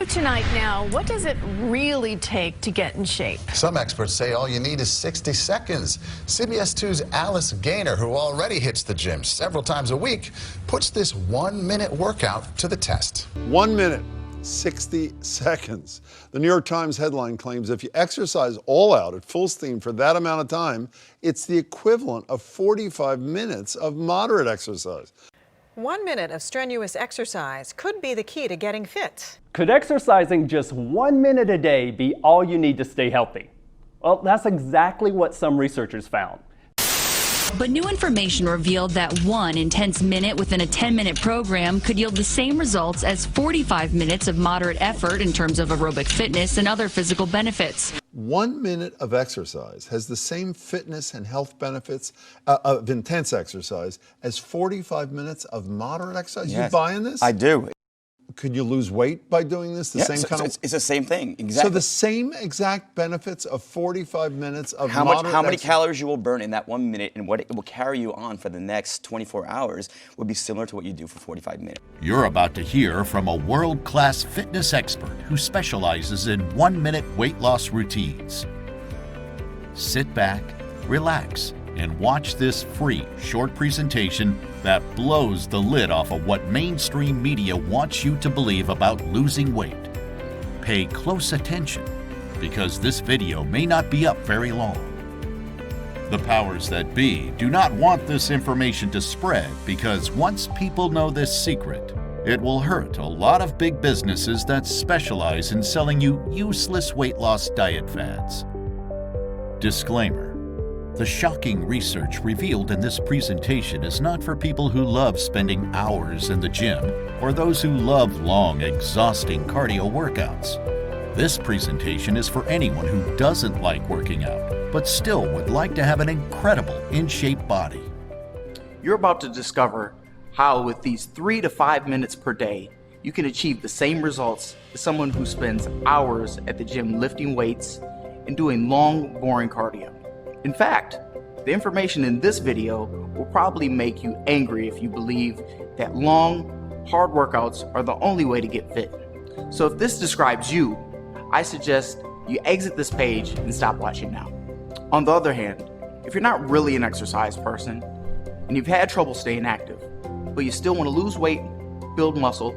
Tonight now, what does it really take to get in shape? Some experts say all you need is 60 seconds. CBS 2's Alice Gaynor, who already hits the gym several times a week, puts this 1-minute workout to the test. 1 minute, 60 seconds. The New York Times headline claims if you exercise all out at full steam for that amount of time, it's the equivalent of 45 minutes of moderate exercise. 1 minute of strenuous exercise could be the key to getting fit. Could exercising just 1 minute a day be all you need to stay healthy? Well, that's exactly what some researchers found. But new information revealed that one intense minute within a 10-minute program could yield the same results as 45 minutes of moderate effort in terms of aerobic fitness and other physical benefits. 1 minute of exercise has the same fitness and health benefits of intense exercise as 45 minutes of moderate exercise. Yes, You buying this? I do. Could you lose weight by doing this? The same kind of. It's the same thing. Exactly. So the same exact benefits of 45 minutes of how moderate many exercise. calories you will burn in that 1 minute and what it will carry you on for the next 24 hours would be similar to what you do for 45 minutes. You're about to hear from a world-class fitness expert who specializes in 1-minute weight loss routines. Sit back, relax, and watch this free short presentation that blows the lid off of what mainstream media wants you to believe about losing weight. Pay close attention because this video may not be up very long. The powers that be do not want this information to spread because once people know this secret, it will hurt a lot of big businesses that specialize in selling you useless weight loss diet fads. Disclaimer. The shocking research revealed in this presentation is not for people who love spending hours in the gym or those who love long, exhausting cardio workouts. This presentation is for anyone who doesn't like working out, but still would like to have an incredible in-shape body. You're about to discover how with these 3 to 5 minutes per day, you can achieve the same results as someone who spends hours at the gym lifting weights and doing long, boring cardio. In fact, the information in this video will probably make you angry if you believe that long, hard workouts are the only way to get fit. So if this describes you, I suggest you exit this page and stop watching now. On the other hand, if you're not really an exercise person and you've had trouble staying active, but you still want to lose weight, build muscle,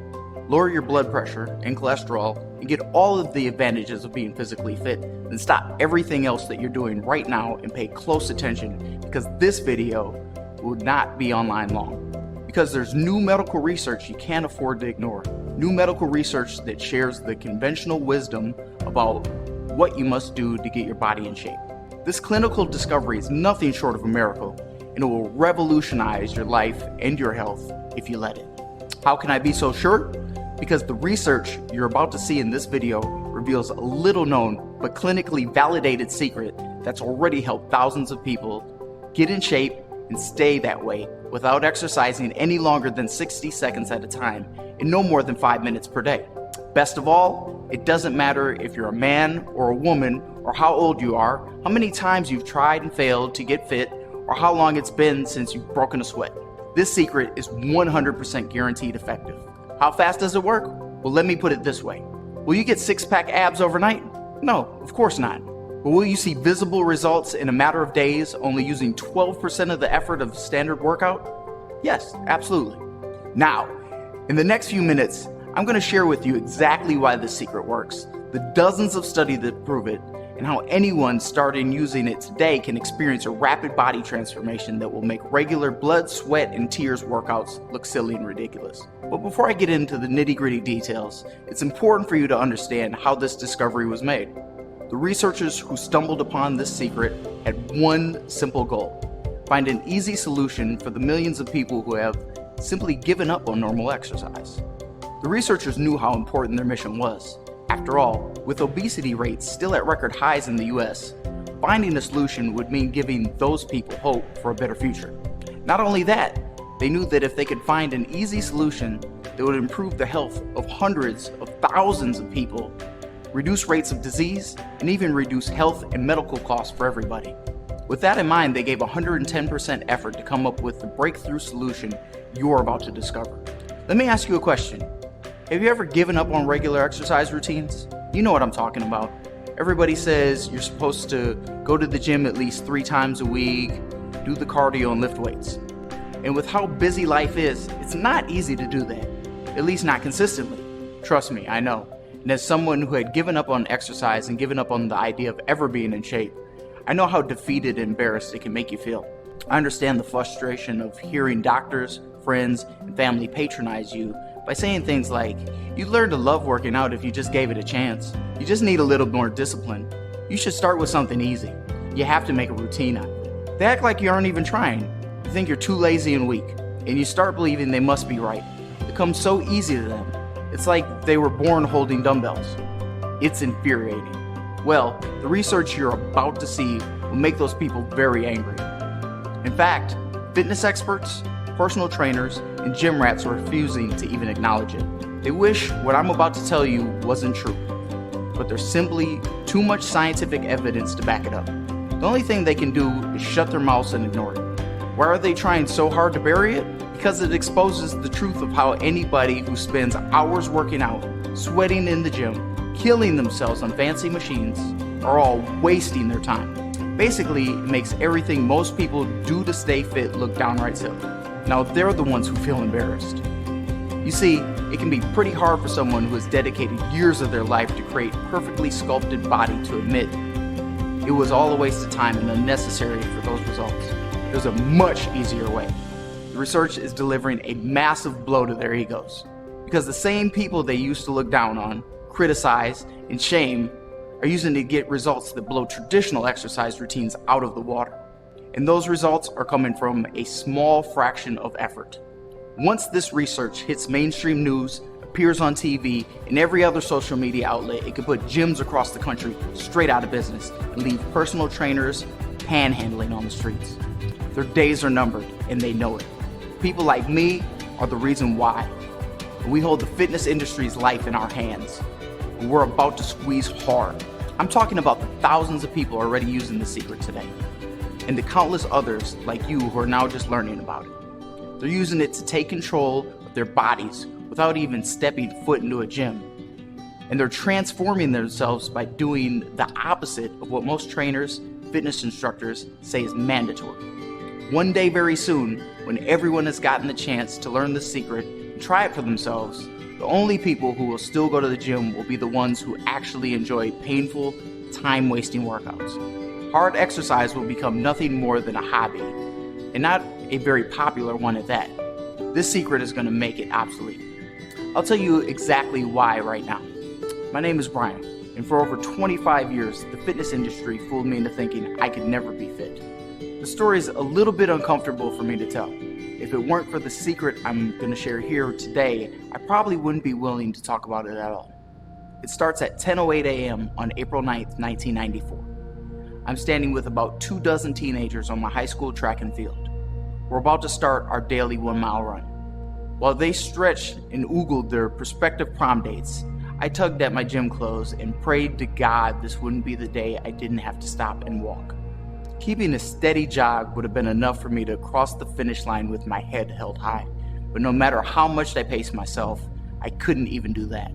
lower your blood pressure and cholesterol, and get all of the advantages of being physically fit, then stop everything else that you're doing right now and pay close attention because this video will not be online long. Because there's new medical research you can't afford to ignore. New medical research that shares the conventional wisdom about what you must do to get your body in shape. This clinical discovery is nothing short of a miracle, and it will revolutionize your life and your health if you let it. How can I be so sure? Because the research you're about to see in this video reveals a little known but clinically validated secret that's already helped thousands of people get in shape and stay that way without exercising any longer than 60 seconds at a time and no more than 5 minutes per day. Best of all, it doesn't matter if you're a man or a woman or how old you are, how many times you've tried and failed to get fit, or how long it's been since you've broken a sweat. This secret is 100% guaranteed effective. How fast does it work? Well, let me put it this way. Will you get six-pack abs overnight? No, of course not. But will you see visible results in a matter of days only using 12% of the effort of standard workout? Yes, absolutely. Now, in the next few minutes, I'm going to share with you exactly why this secret works, the dozens of studies that prove it, and how anyone starting using it today can experience a rapid body transformation that will make regular blood, sweat, and tears workouts look silly and ridiculous. But before I get into the nitty-gritty details, it's important for you to understand how this discovery was made. The researchers who stumbled upon this secret had one simple goal: find an easy solution for the millions of people who have simply given up on normal exercise. The researchers knew how important their mission was. After all, with obesity rates still at record highs in the US, finding a solution would mean giving those people hope for a better future. Not only that, they knew that if they could find an easy solution that would improve the health of hundreds of thousands of people, reduce rates of disease, and even reduce health and medical costs for everybody. With that in mind, they gave 110% effort to come up with the breakthrough solution you're about to discover. Let me ask you a question. Have you ever given up on regular exercise routines? You know what I'm talking about. Everybody says you're supposed to go to the gym at least 3 times a week, do the cardio and lift weights. And with how busy life is, it's not easy to do that, at least not consistently. Trust me, I know. And as someone who had given up on exercise and given up on the idea of ever being in shape, I know how defeated and embarrassed it can make you feel. I understand the frustration of hearing doctors, friends, and family patronize you by saying things like, "You'd learn to love working out if you just gave it a chance. You just need a little more discipline. You should start with something easy. You have to make a routine out of it." They act like you aren't even trying. You think you're too lazy and weak, and you start believing they must be right. It comes so easy to them. It's like they were born holding dumbbells. It's infuriating. Well, the research you're about to see will make those people very angry. In fact, fitness experts, personal trainers, and gym rats are refusing to even acknowledge it. They wish what I'm about to tell you wasn't true, but there's simply too much scientific evidence to back it up. The only thing they can do is shut their mouths and ignore it. Why are they trying so hard to bury it? Because it exposes the truth of how anybody who spends hours working out, sweating in the gym, killing themselves on fancy machines, are all wasting their time. Basically, it makes everything most people do to stay fit look downright silly. Now they're the ones who feel embarrassed. You see, it can be pretty hard for someone who has dedicated years of their life to create a perfectly sculpted body to admit it was all a waste of time and unnecessary for those results. There's a much easier way. The research is delivering a massive blow to their egos, because the same people they used to look down on, criticize, and shame are using to get results that blow traditional exercise routines out of the water. And those results are coming from a small fraction of effort. Once this research hits mainstream news, appears on TV, and every other social media outlet, it could put gyms across the country straight out of business and leave personal trainers panhandling on the streets. Their days are numbered, and they know it. People like me are the reason why. We hold the fitness industry's life in our hands, and we're about to squeeze hard. I'm talking about the thousands of people already using the secret today, and the countless others like you who are now just learning about it. They're using it to take control of their bodies without even stepping foot into a gym. And they're transforming themselves by doing the opposite of what most trainers, fitness instructors say is mandatory. One day very soon, when everyone has gotten the chance to learn the secret and try it for themselves, the only people who will still go to the gym will be the ones who actually enjoy painful, time-wasting workouts. Hard exercise will become nothing more than a hobby, and not a very popular one at that. This secret is going to make it obsolete. I'll tell you exactly why right now. My name is Brian, and for over 25 years, the fitness industry fooled me into thinking I could never be fit. The story is a little bit uncomfortable for me to tell. If it weren't for the secret I'm going to share here today, I probably wouldn't be willing to talk about it at all. It starts at 10:08 a.m. on April 9th, 1994. I'm standing with about 24 teenagers on my high school track and field. We're about to start our daily 1-mile run. While they stretched and oogled their prospective prom dates, I tugged at my gym clothes and prayed to God this wouldn't be the day I didn't have to stop and walk. Keeping a steady jog would have been enough for me to cross the finish line with my head held high, but no matter how much I paced myself, I couldn't even do that.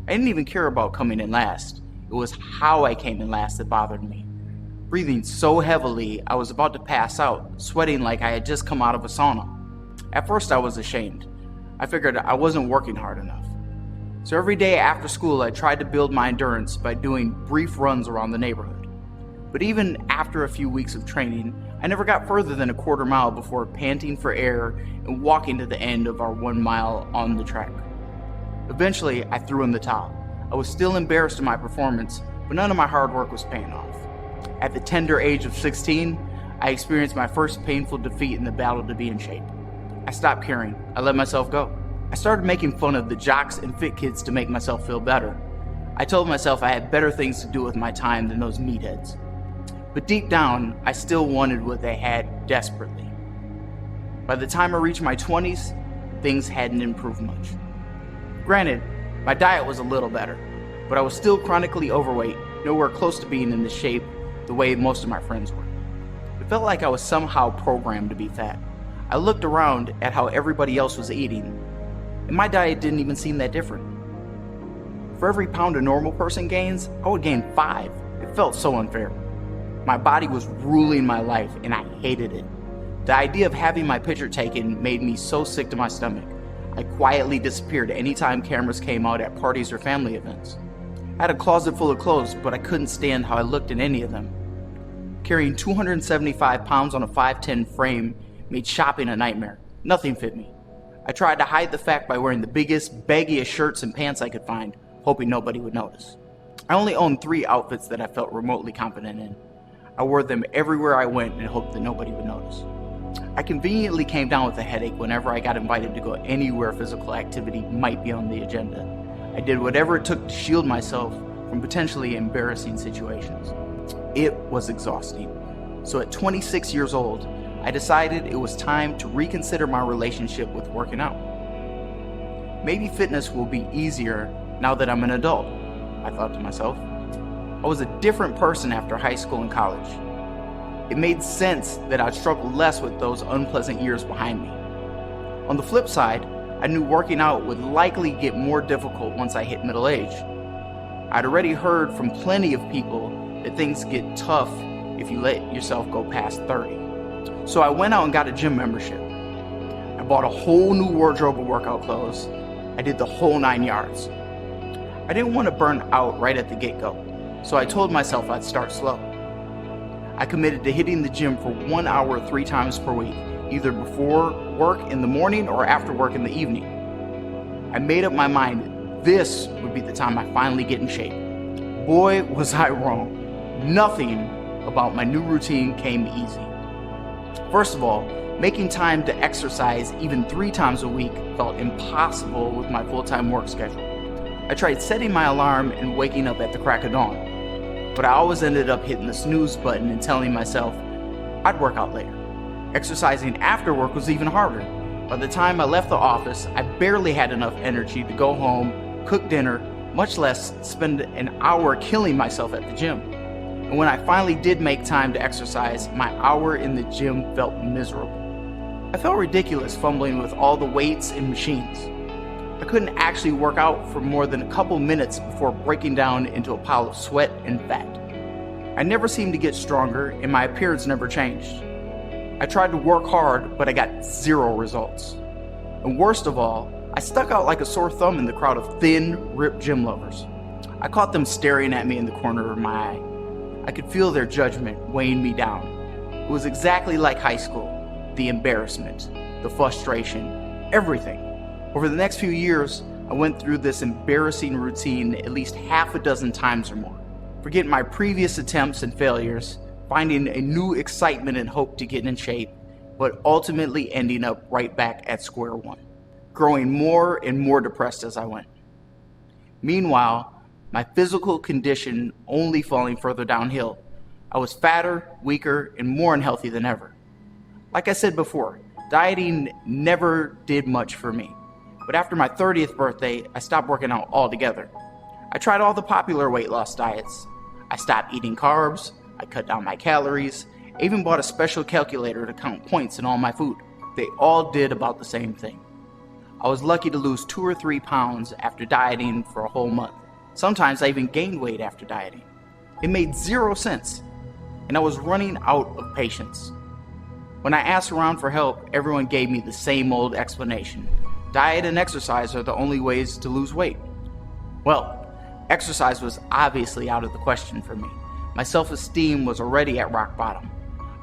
I didn't even care about coming in last. It was how I came in last that bothered me. Breathing so heavily, I was about to pass out, sweating like I had just come out of a sauna. At first, I was ashamed. I figured I wasn't working hard enough. So every day after school, I tried to build my endurance by doing brief runs around the neighborhood. But even after a few weeks of training, I never got further than a quarter mile before panting for air and walking to the end of our 1 mile on the track. Eventually, I threw in the towel. I was still embarrassed of my performance, but none of my hard work was paying off. At the tender age of 16, I experienced my first painful defeat in the battle to be in shape. I stopped caring. I let myself go. I started making fun of the jocks and fit kids to make myself feel better. I told myself I had better things to do with my time than those meatheads. But deep down, I still wanted what they had desperately. By the time I reached my 20s, things hadn't improved much. Granted, my diet was a little better, but I was still chronically overweight, nowhere close to being in the shape the way most of my friends were. It felt like I was somehow programmed to be fat. I looked around at how everybody else was eating, and my diet didn't even seem that different. For every pound a normal person gains, I would gain 5. It felt so unfair. My body was ruling my life and I hated it. The idea of having my picture taken made me so sick to my stomach. I quietly disappeared anytime cameras came out at parties or family events. I had a closet full of clothes, but I couldn't stand how I looked in any of them. Carrying 275 pounds on a 5'10" frame made shopping a nightmare. Nothing fit me. I tried to hide the fact by wearing the biggest, baggiest shirts and pants I could find, hoping nobody would notice. I only owned 3 outfits that I felt remotely confident in. I wore them everywhere I went and hoped that nobody would notice. I conveniently came down with a headache whenever I got invited to go anywhere physical activity might be on the agenda. I did whatever it took to shield myself from potentially embarrassing situations. It was exhausting. So at 26 years old, I decided it was time to reconsider my relationship with working out. Maybe fitness will be easier now that I'm an adult, I thought to myself. I was a different person after high school and college. It made sense that I'd struggle less with those unpleasant years behind me. On the flip side, I knew working out would likely get more difficult once I hit middle age. I'd already heard from plenty of people that things get tough if you let yourself go past 30. So I went out and got a gym membership. I bought a whole new wardrobe of workout clothes. I did the whole 9 yards. I didn't want to burn out right at the get-go, so I told myself I'd start slow. I committed to hitting the gym for 1 hour 3 times per week, either before work in the morning or after work in the evening. I made up my mind this would be the time I finally get in shape. Boy, was I wrong. Nothing about my new routine came easy. First of all, making time to exercise even 3 times a week felt impossible with my full-time work schedule. I tried setting my alarm and waking up at the crack of dawn, but I always ended up hitting the snooze button and telling myself I'd work out later. Exercising after work was even harder. By the time I left the office, I barely had enough energy to go home, cook dinner, much less spend an hour killing myself at the gym. And when I finally did make time to exercise, my hour in the gym felt miserable. I felt ridiculous fumbling with all the weights and machines. I couldn't actually work out for more than a couple minutes before breaking down into a pile of sweat and fat. I never seemed to get stronger and my appearance never changed. I tried to work hard, but I got 0 results. And worst of all, I stuck out like a sore thumb in the crowd of thin, ripped gym lovers. I caught them staring at me in the corner of my eye. I could feel their judgment weighing me down. It was exactly like high school. The embarrassment, the frustration, everything. Over the next few years, I went through this embarrassing routine at least half a dozen times or more. Forgetting my previous attempts and failures, finding a new excitement and hope to get in shape, but ultimately ending up right back at square one, growing more and more depressed as I went. Meanwhile, my physical condition only falling further downhill. I was fatter, weaker, and more unhealthy than ever. Like I said before, dieting never did much for me. But after my 30th birthday, I stopped working out altogether. I tried all the popular weight loss diets. I stopped eating carbs, I cut down my calories, I even bought a special calculator to count points in all my food. They all did about the same thing. I was lucky to lose 2 or 3 pounds after dieting for a whole month. Sometimes I even gained weight after dieting. It made 0 sense, and I was running out of patience. When I asked around for help, everyone gave me the same old explanation. Diet and exercise are the only ways to lose weight. Well, exercise was obviously out of the question for me. My self-esteem was already at rock bottom.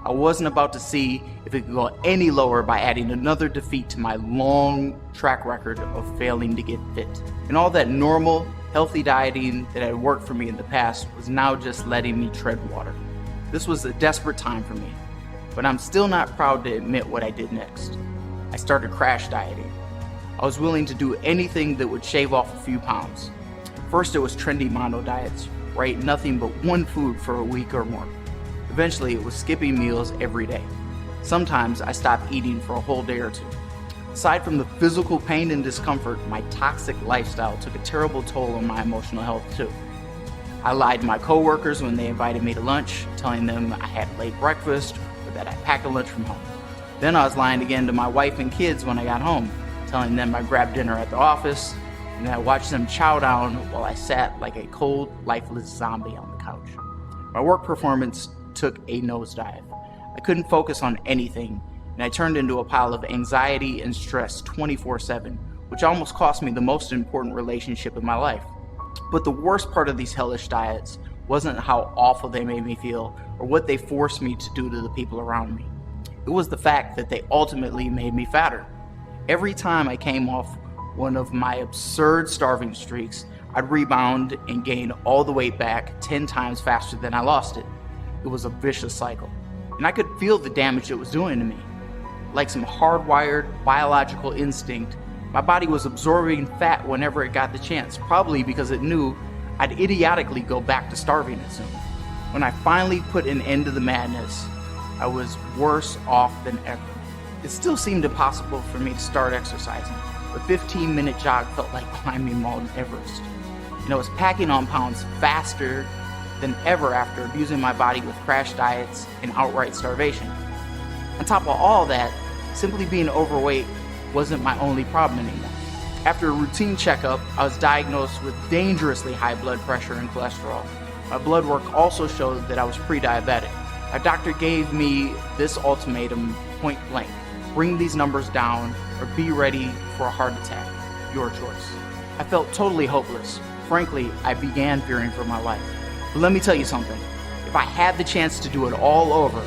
I wasn't about to see if it could go any lower by adding another defeat to my long track record of failing to get fit. And all that normal, healthy dieting that had worked for me in the past was now just letting me tread water. This was a desperate time for me, but I'm still not proud to admit what I did next. I started crash dieting. I was willing to do anything that would shave off a few pounds. First it was trendy mono diets, where I ate nothing but one food for a week or more. Eventually it was skipping meals every day. Sometimes I stopped eating for a whole day or 2. Aside from the physical pain and discomfort, my toxic lifestyle took a terrible toll on my emotional health too. I lied to my coworkers when they invited me to lunch, telling them I had late breakfast or that I packed a lunch from home. Then I was lying again to my wife and kids when I got home, telling them I grabbed dinner at the office, and I watched them chow down while I sat like a cold, lifeless zombie on the couch. My work performance took a nosedive. I couldn't focus on anything, and I turned into a pile of anxiety and stress 24/7, which almost cost me the most important relationship in my life. But the worst part of these hellish diets wasn't how awful they made me feel or what they forced me to do to the people around me. It was the fact that they ultimately made me fatter. Every time I came off one of my absurd starving streaks, I'd rebound and gain all the weight back 10 times faster than I lost it. It was a vicious cycle, and I could feel the damage it was doing to me. Like some hardwired biological instinct, my body was absorbing fat whenever it got the chance, probably because it knew I'd idiotically go back to starving it soon. When I finally put an end to the madness, I was worse off than ever. It still seemed impossible for me to start exercising. The 15-minute jog felt like climbing Mount Everest. And I was packing on pounds faster than ever after abusing my body with crash diets and outright starvation. On top of all that, simply being overweight wasn't my only problem anymore. After a routine checkup, I was diagnosed with dangerously high blood pressure and cholesterol. My blood work also showed that I was pre-diabetic. My doctor gave me this ultimatum point blank: bring these numbers down or be ready for a heart attack. Your choice. I felt totally hopeless. Frankly, I began fearing for my life. But let me tell you something. If I had the chance to do it all over,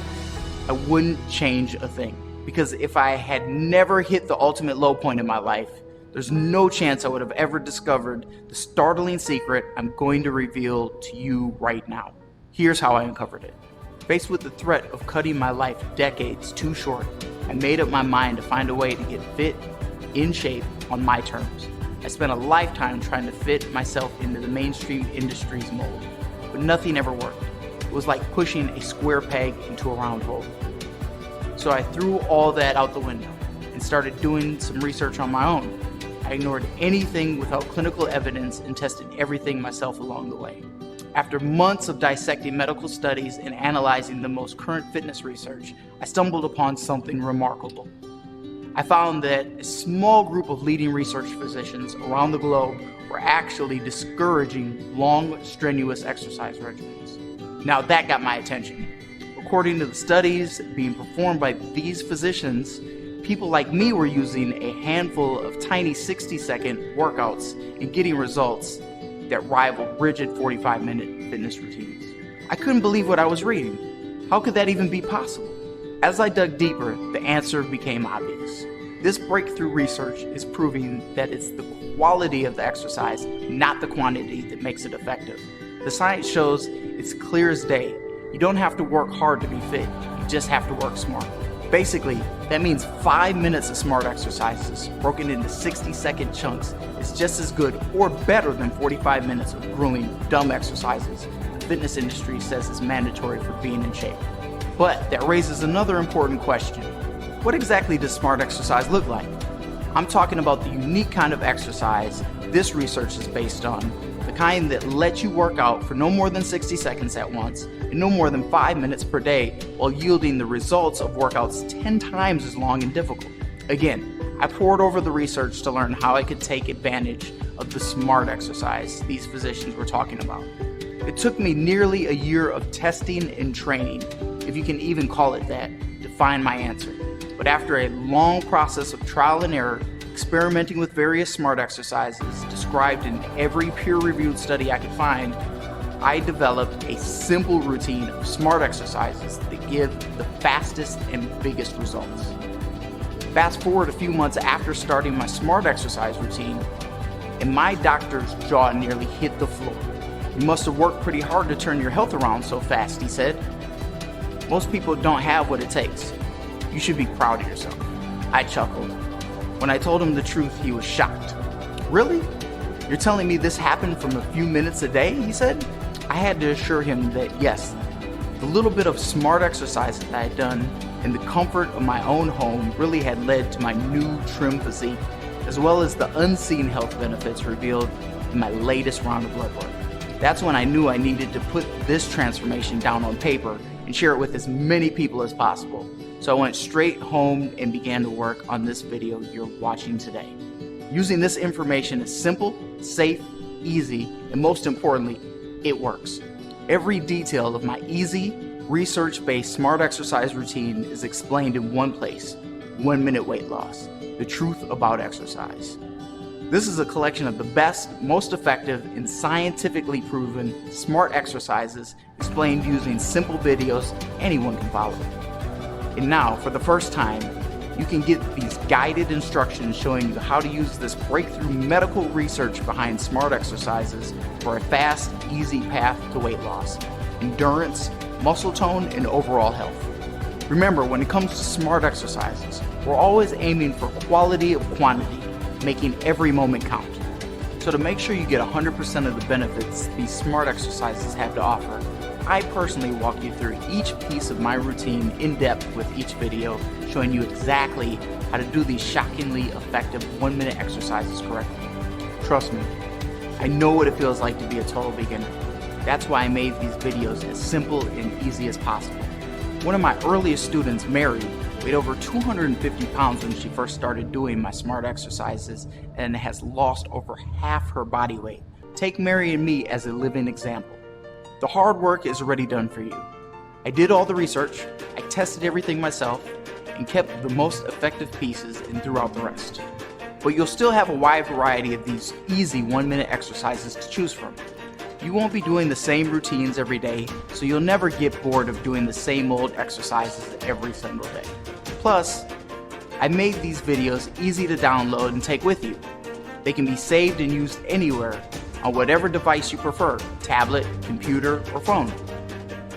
I wouldn't change a thing. Because if I had never hit the ultimate low point in my life, there's no chance I would have ever discovered the startling secret I'm going to reveal to you right now. Here's how I uncovered it. Faced with the threat of cutting my life decades too short, I made up my mind to find a way to get fit, in shape, on my terms. I spent a lifetime trying to fit myself into the mainstream industry's mold, but nothing ever worked. It was like pushing a square peg into a round hole. So I threw all that out the window and started doing some research on my own. I ignored anything without clinical evidence and tested everything myself along the way. After months of dissecting medical studies and analyzing the most current fitness research, I stumbled upon something remarkable. I found that a small group of leading research physicians around the globe were actually discouraging long, strenuous exercise regimens. Now that got my attention. According to the studies being performed by these physicians, people like me were using a handful of tiny 60-second workouts and getting results that rivaled rigid 45-minute fitness routines. I couldn't believe what I was reading. How could that even be possible? As I dug deeper, the answer became obvious. This breakthrough research is proving that it's the quality of the exercise, not the quantity, that makes it effective. The science shows it's clear as day. You don't have to work hard to be fit, you just have to work smart. Basically, that means 5 minutes of smart exercises broken into 60-second chunks is just as good or better than 45 minutes of grueling, dumb exercises the fitness industry says is mandatory for being in shape. But that raises another important question. What exactly does smart exercise look like? I'm talking about the unique kind of exercise this research is based on, the kind that lets you work out for no more than 60 seconds at once and no more than 5 minutes per day while yielding the results of workouts 10 times as long and difficult. Again, I pored over the research to learn how I could take advantage of the smart exercise these physicians were talking about. It took me nearly a year of testing and training, if you can even call it that, to find my answer. But after a long process of trial and error, experimenting with various smart exercises described in every peer-reviewed study I could find, I developed a simple routine of smart exercises that give the fastest and biggest results. Fast forward a few months after starting my smart exercise routine, and my doctor's jaw nearly hit the floor. "You must have worked pretty hard to turn your health around so fast," he said. "Most people don't have what it takes. You should be proud of yourself." I chuckled. When I told him the truth, he was shocked. "Really? You're telling me this happened from a few minutes a day?" he said. I had to assure him that yes, the little bit of smart exercise that I had done in the comfort of my own home really had led to my new trim physique, as well as the unseen health benefits revealed in my latest round of blood work. That's when I knew I needed to put this transformation down on paper and share it with as many people as possible. So I went straight home and began to work on this video you're watching today. Using this information is simple, safe, easy, and most importantly, it works. Every detail of my easy, research-based smart exercise routine is explained in one place: 1 Minute Weight Loss, the truth about exercise. This is a collection of the best, most effective, and scientifically proven smart exercises explained using simple videos anyone can follow. And now, for the first time, you can get these guided instructions showing you how to use this breakthrough medical research behind smart exercises for a fast, easy path to weight loss, endurance, muscle tone, and overall health. Remember, when it comes to smart exercises, we're always aiming for quality of quantity, making every moment count. So to make sure you get 100% of the benefits these smart exercises have to offer, I personally walk you through each piece of my routine in depth with each video, showing you exactly how to do these shockingly effective 1 minute exercises correctly. Trust me, I know what it feels like to be a total beginner. That's why I made these videos as simple and easy as possible. One of my earliest students, Mary, weighed over 250 pounds when she first started doing my smart exercises and has lost over half her body weight. Take Mary and me as a living example. The hard work is already done for you. I did all the research, I tested everything myself, and kept the most effective pieces and threw out the rest. But you'll still have a wide variety of these easy 1 minute exercises to choose from. You won't be doing the same routines every day, so you'll never get bored of doing the same old exercises every single day. Plus, I made these videos easy to download and take with you. They can be saved and used anywhere on whatever device you prefer, tablet, computer, or phone,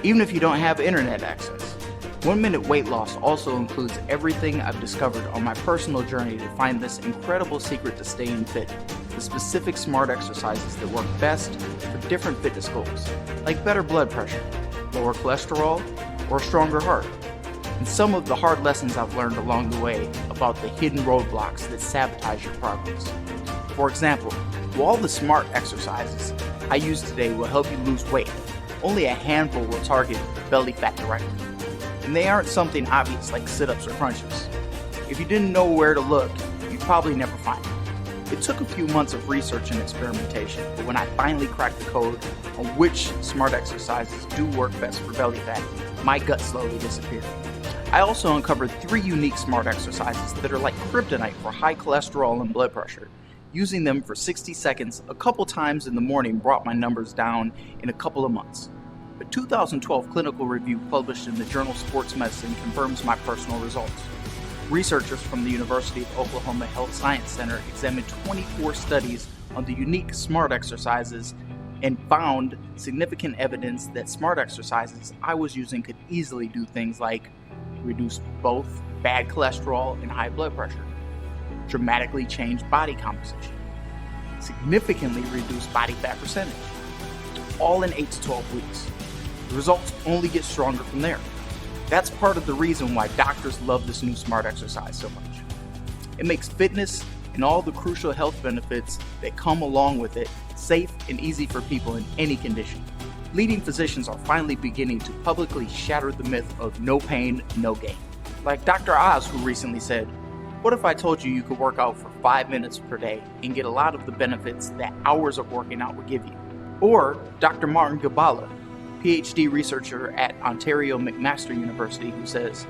even if you don't have internet access. 1 Minute Weight Loss also includes everything I've discovered on my personal journey to find this incredible secret to staying fit, the specific smart exercises that work best for different fitness goals, like better blood pressure, lower cholesterol, or a stronger heart, and some of the hard lessons I've learned along the way about the hidden roadblocks that sabotage your progress. For example, while all the smart exercises I use today will help you lose weight, only a handful will target belly fat directly. And they aren't something obvious like sit-ups or crunches. If you didn't know where to look, you'd probably never find it. It took a few months of research and experimentation, but when I finally cracked the code on which smart exercises do work best for belly fat, my gut slowly disappeared. I also uncovered 3 unique smart exercises that are like kryptonite for high cholesterol and blood pressure. Using them for 60 seconds a couple times in the morning brought my numbers down in a couple of months. A 2012 clinical review published in the journal Sports Medicine confirms my personal results. Researchers from the University of Oklahoma Health Science Center examined 24 studies on the unique smart exercises and found significant evidence that smart exercises I was using could easily do things like reduce both bad cholesterol and high blood pressure, dramatically change body composition, significantly reduce body fat percentage, all in 8 to 12 weeks. The results only get stronger from there. That's part of the reason why doctors love this new smart exercise so much. It makes fitness and all the crucial health benefits that come along with it safe and easy for people in any condition. Leading physicians are finally beginning to publicly shatter the myth of no pain, no gain. Like Dr. Oz, who recently said, "What if I told you you could work out for 5 minutes per day and get a lot of the benefits that hours of working out would give you?" Or Dr. Martin Gibala, PhD researcher at Ontario McMaster University, who says,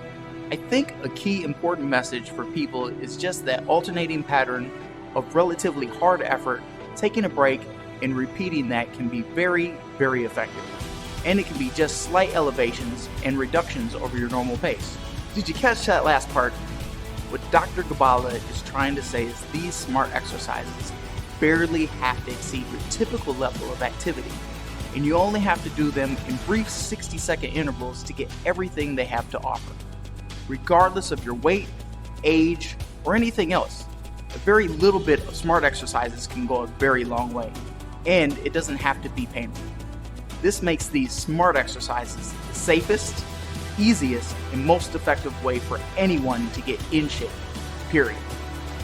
"I think a key important message for people is just that alternating pattern of relatively hard effort, taking a break, and repeating that can be very, very effective. And it can be just slight elevations and reductions over your normal pace." Did you catch that last part? What Dr. Gibala is trying to say is these smart exercises barely have to exceed your typical level of activity, and you only have to do them in brief 60-second intervals to get everything they have to offer. Regardless of your weight, age, or anything else, a very little bit of smart exercises can go a very long way, and it doesn't have to be painful. This makes these smart exercises the safest, easiest, and most effective way for anyone to get in shape, period.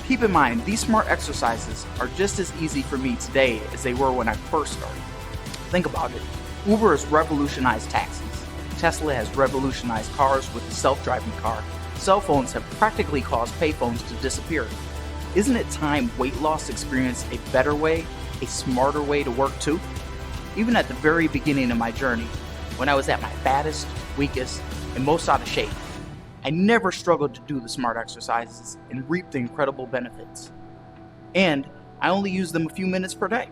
Keep in mind, these smart exercises are just as easy for me today as they were when I first started. Think about it. Uber has revolutionized taxis. Tesla has revolutionized cars with the self-driving car. Cell phones have practically caused payphones to disappear. isn't it time weight loss experienced a better way, a smarter way to work too? Even at the very beginning of my journey, when I was at my fattest, weakest, and most out of shape, I never struggled to do the smart exercises and reap the incredible benefits. And I only use them a few minutes per day.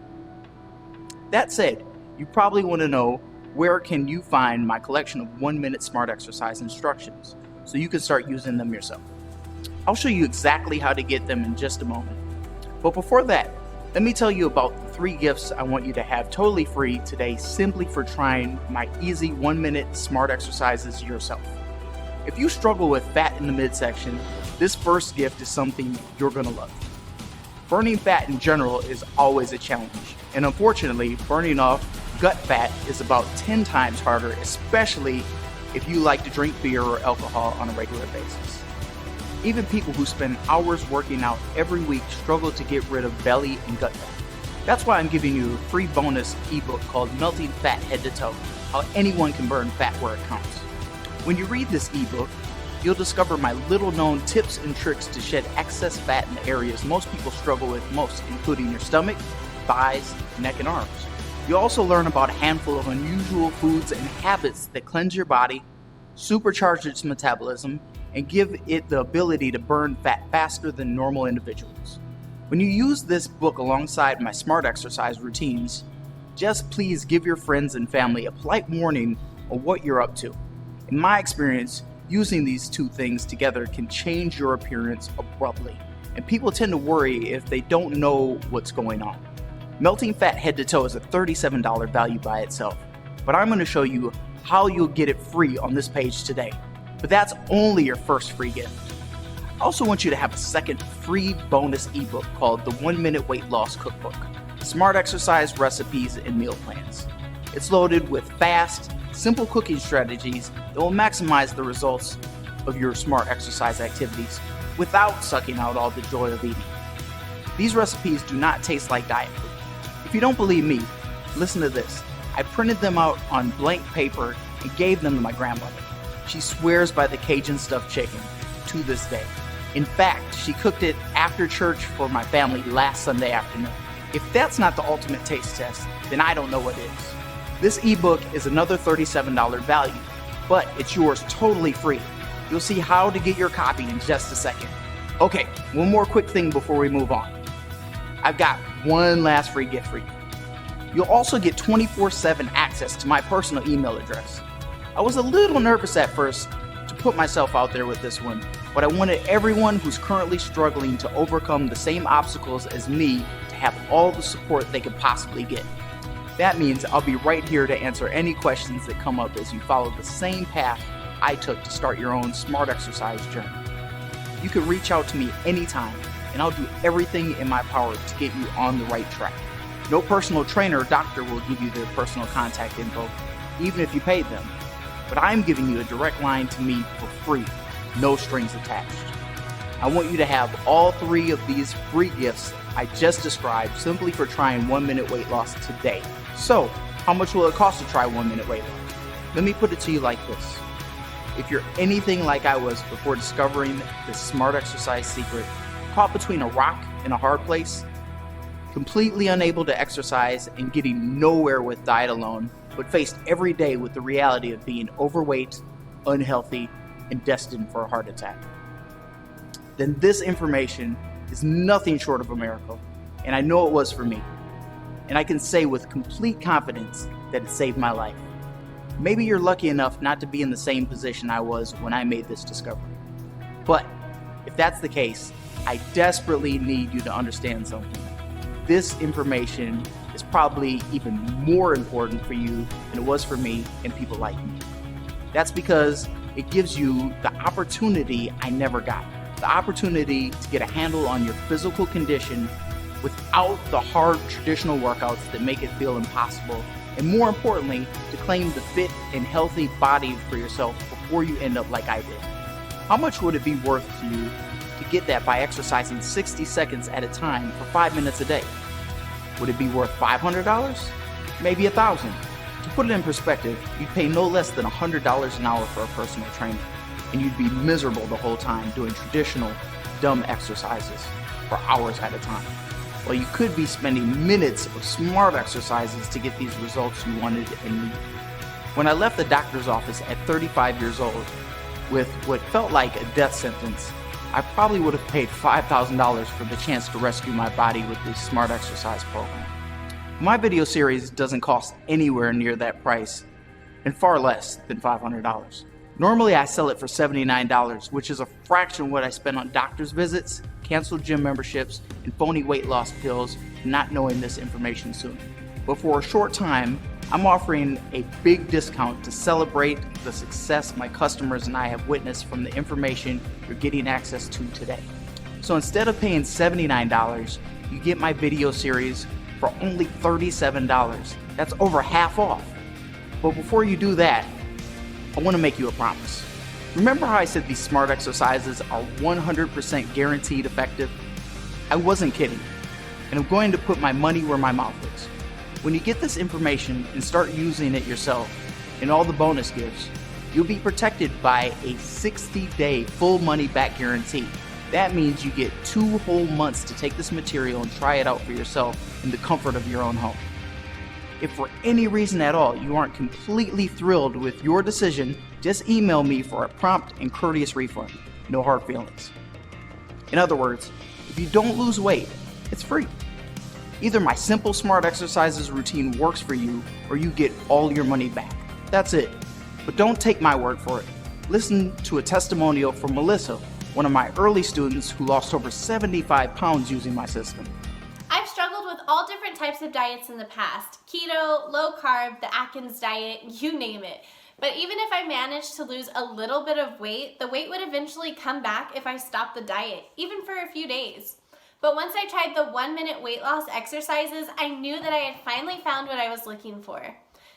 That said, you probably want to know, where can you find my collection of 1-minute smart exercise instructions so you can start using them yourself? I'll show you exactly how to get them in just a moment. But before that, let me tell you about the 3 gifts I want you to have totally free today simply for trying my easy 1-minute smart exercises yourself. If you struggle with fat in the midsection, this first gift is something you're going to love. Burning fat in general is always a challenge, and unfortunately, burning off gut fat is about 10 times harder, especially if you like to drink beer or alcohol on a regular basis. Even people who spend hours working out every week struggle to get rid of belly and gut fat. That's why I'm giving you a free bonus ebook called Melting Fat Head to Toe, How Anyone Can Burn Fat Where It Counts. When you read this ebook, you'll discover my little-known tips and tricks to shed excess fat in the areas most people struggle with most, including your stomach, thighs, neck, and arms. You'll also learn about a handful of unusual foods and habits that cleanse your body, supercharge its metabolism, and give it the ability to burn fat faster than normal individuals. When you use this book alongside my smart exercise routines, just please give your friends and family a polite warning of what you're up to. In my experience, using these 2 things together can change your appearance abruptly, and people tend to worry if they don't know what's going on. Melting Fat Head to Toe is a $37 value by itself, but I'm going to show you how you'll get it free on this page today. But that's only your first free gift. I also want you to have a second free bonus ebook called the 1-Minute Weight Loss Cookbook, Smart Exercise Recipes and Meal Plans. It's loaded with fast, simple cooking strategies that will maximize the results of your smart exercise activities without sucking out all the joy of eating. These recipes do not taste like diet food. If you don't believe me, listen to this. I printed them out on blank paper and gave them to my grandmother. She swears by the Cajun stuffed chicken to this day. In fact, she cooked it after church for my family last Sunday afternoon. If that's not the ultimate taste test, then I don't know what is. This ebook is another $37 value, but it's yours totally free. You'll see how to get your copy in just a second. Okay, one more quick thing before we move on. I've got one last free gift for you. You'll also get 24/7 access to my personal email address. I was a little nervous at first to put myself out there with this one, but I wanted everyone who's currently struggling to overcome the same obstacles as me to have all the support they could possibly get. That means I'll be right here to answer any questions that come up as you follow the same path I took to start your own smart exercise journey. You can reach out to me anytime, and I'll do everything in my power to get you on the right track. No personal trainer or doctor will give you their personal contact info, even if you paid them. But I'm giving you a direct line to me for free, no strings attached. I want you to have all 3 of these free gifts I just described simply for trying 1-minute weight loss today. So, how much will it cost to try 1-minute weight loss? Let me put it to you like this. If you're anything like I was before discovering this smart exercise secret, caught between a rock and a hard place, completely unable to exercise and getting nowhere with diet alone, but faced every day with the reality of being overweight, unhealthy, and destined for a heart attack, then this information is nothing short of a miracle, and I know it was for me. And I can say with complete confidence that it saved my life. Maybe you're lucky enough not to be in the same position I was when I made this discovery. But if that's the case, I desperately need you to understand something. This information is probably even more important for you than it was for me and people like me. That's because it gives you the opportunity I never got. The opportunity to get a handle on your physical condition without the hard traditional workouts that make it feel impossible, and more importantly, to claim the fit and healthy body for yourself before you end up like I did. How much would it be worth to you to get that by exercising 60 seconds at a time for 5 minutes a day? Would it be worth $500? Maybe $1,000? To put it in perspective, you'd pay no less than $100 an hour for a personal trainer, and you'd be miserable the whole time doing traditional, dumb exercises. for hours at a time. Well, you could be spending minutes of smart exercises to get these results you wanted and needed. When I left the doctor's office at 35 years old with what felt like a death sentence, I probably would have paid $5,000 for the chance to rescue my body with this smart exercise program. My video series doesn't cost anywhere near that price, and far less than $500. Normally I sell it for $79, which is a fraction of what I spend on doctor's visits, canceled gym memberships, and phony weight loss pills, not knowing this information sooner. But for a short time, I'm offering a big discount to celebrate the success my customers and I have witnessed from the information you're getting access to today. So instead of paying $79, you get my video series for only $37. That's over half off. But before you do that, I want to make you a promise. Remember how I said these smart exercises are 100% guaranteed effective? I wasn't kidding, and I'm going to put my money where my mouth is. When you get this information and start using it yourself, and all the bonus gifts, you'll be protected by a 60-day full money back guarantee. That means you get 2 whole months to take this material and try it out for yourself in the comfort of your own home. If for any reason at all you aren't completely thrilled with your decision, just email me for a prompt and courteous refund. No hard feelings. In other words, if you don't lose weight, it's free. Either my simple smart exercises routine works for you, or you get all your money back. That's it. But don't take my word for it. Listen to a testimonial from Melissa, one of my early students who lost over 75 pounds using my system. I've struggled with all different types of diets in the past. Keto, low carb, the Atkins diet, you name it. But even if I managed to lose a little bit of weight, the weight would eventually come back if I stopped the diet, even for a few days. But once I tried the 1-minute weight loss exercises, I knew that I had finally found what I was looking for.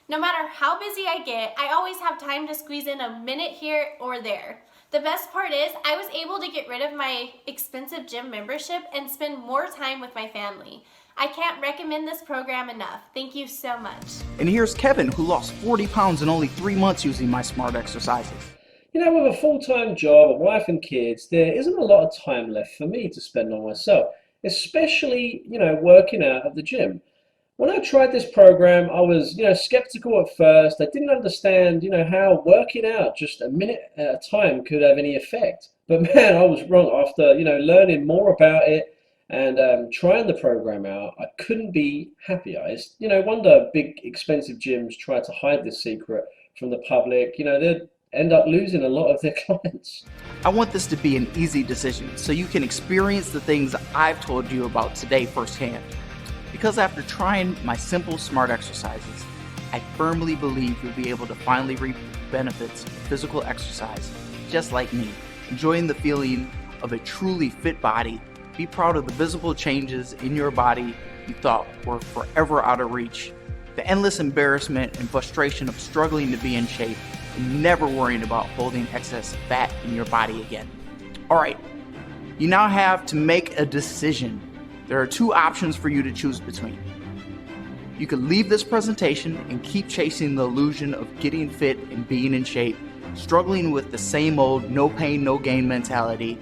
No matter how busy I get, I always have time to squeeze in a minute here or there. The best part is I was able to get rid of my expensive gym membership and spend more time with my family. I can't recommend this program enough. Thank you so much. And here's Kevin, who lost 40 pounds in only 3 months using my smart exercises. You know, with a full-time job, a wife and kids, there isn't a lot of time left for me to spend on myself, especially, working out at the gym. When I tried this program, I was, skeptical at first. I didn't understand, how working out just a minute at a time could have any effect. But man, I was wrong. After, learning more about it and trying the program out, I couldn't be happier. It's, wonder big expensive gyms try to hide this secret from the public. They'd end up losing a lot of their clients. I want this to be an easy decision so you can experience the things I've told you about today firsthand. Because after trying my simple smart exercises, I firmly believe you'll be able to finally reap the benefits of physical exercise, just like me. Enjoying the feeling of a truly fit body, be proud of the visible changes in your body you thought were forever out of reach, the endless embarrassment and frustration of struggling to be in shape, and never worrying about holding excess fat in your body again. All right, you now have to make a decision. There are 2 options for you to choose between. You could leave this presentation and keep chasing the illusion of getting fit and being in shape, struggling with the same old no pain, no gain mentality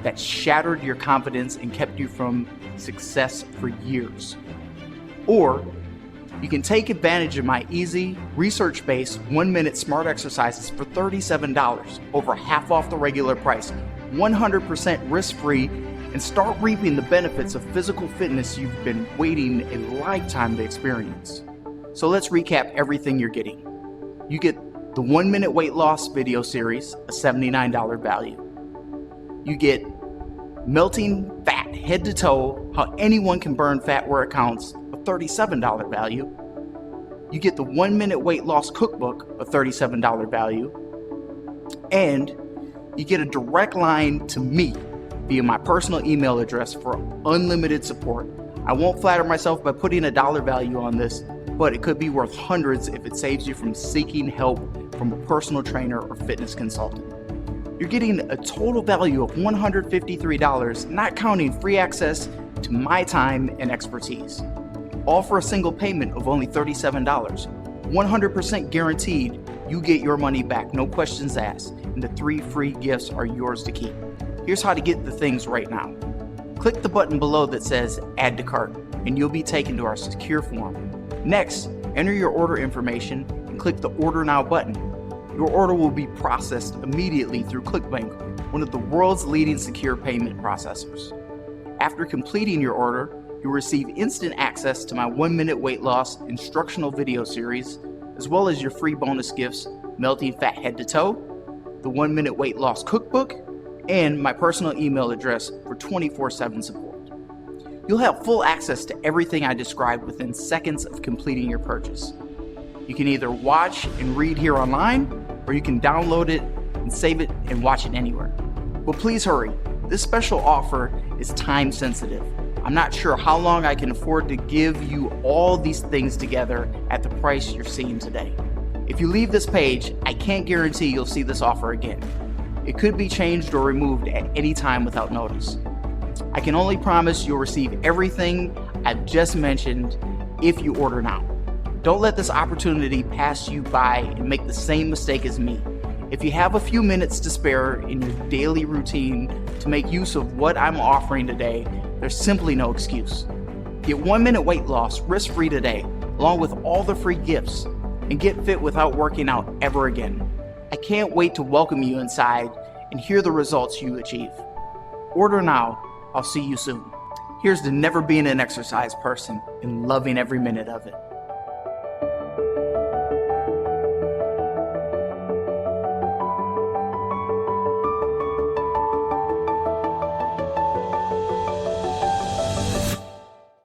that shattered your confidence and kept you from success for years. Or you can take advantage of my easy, research-based 1-minute smart exercises for $37, over half off the regular price, 100% risk-free, and start reaping the benefits of physical fitness you've been waiting a lifetime to experience. So let's recap everything you're getting. You get the 1-minute weight loss video series, a $79 value. You get melting fat head to toe, how anyone can burn fat where it counts, a $37 value. You get the 1-minute weight loss cookbook, a $37 value. And you get a direct line to me via my personal email address for unlimited support. I won't flatter myself by putting a dollar value on this, but it could be worth hundreds if it saves you from seeking help from a personal trainer or fitness consultant. You're getting a total value of $153, not counting free access to my time and expertise. All for a single payment of only $37. 100% guaranteed you get your money back, no questions asked, and the 3 free gifts are yours to keep. Here's how to get the things right now. Click the button below that says Add to Cart, and you'll be taken to our secure form. Next, enter your order information and click the Order Now button. Your order will be processed immediately through ClickBank, one of the world's leading secure payment processors. After completing your order, you'll receive instant access to my 1-minute weight loss instructional video series, as well as your free bonus gifts, Melting Fat Head to Toe, the 1-minute weight loss cookbook, and my personal email address for 24/7 support. You'll have full access to everything I described within seconds of completing your purchase. You can either watch and read here online, or you can download it and save it and watch it anywhere. But please hurry, this special offer is time sensitive. I'm not sure how long I can afford to give you all these things together at the price you're seeing today. If you leave this page, I can't guarantee you'll see this offer again. It could be changed or removed at any time without notice. I can only promise you'll receive everything I've just mentioned if you order now. Don't let this opportunity pass you by and make the same mistake as me. If you have a few minutes to spare in your daily routine to make use of what I'm offering today, there's simply no excuse. Get 1-minute weight loss risk-free today, along with all the free gifts, and get fit without working out ever again. I can't wait to welcome you inside and hear the results you achieve. Order now. I'll see you soon. Here's to never being an exercise person and loving every minute of it.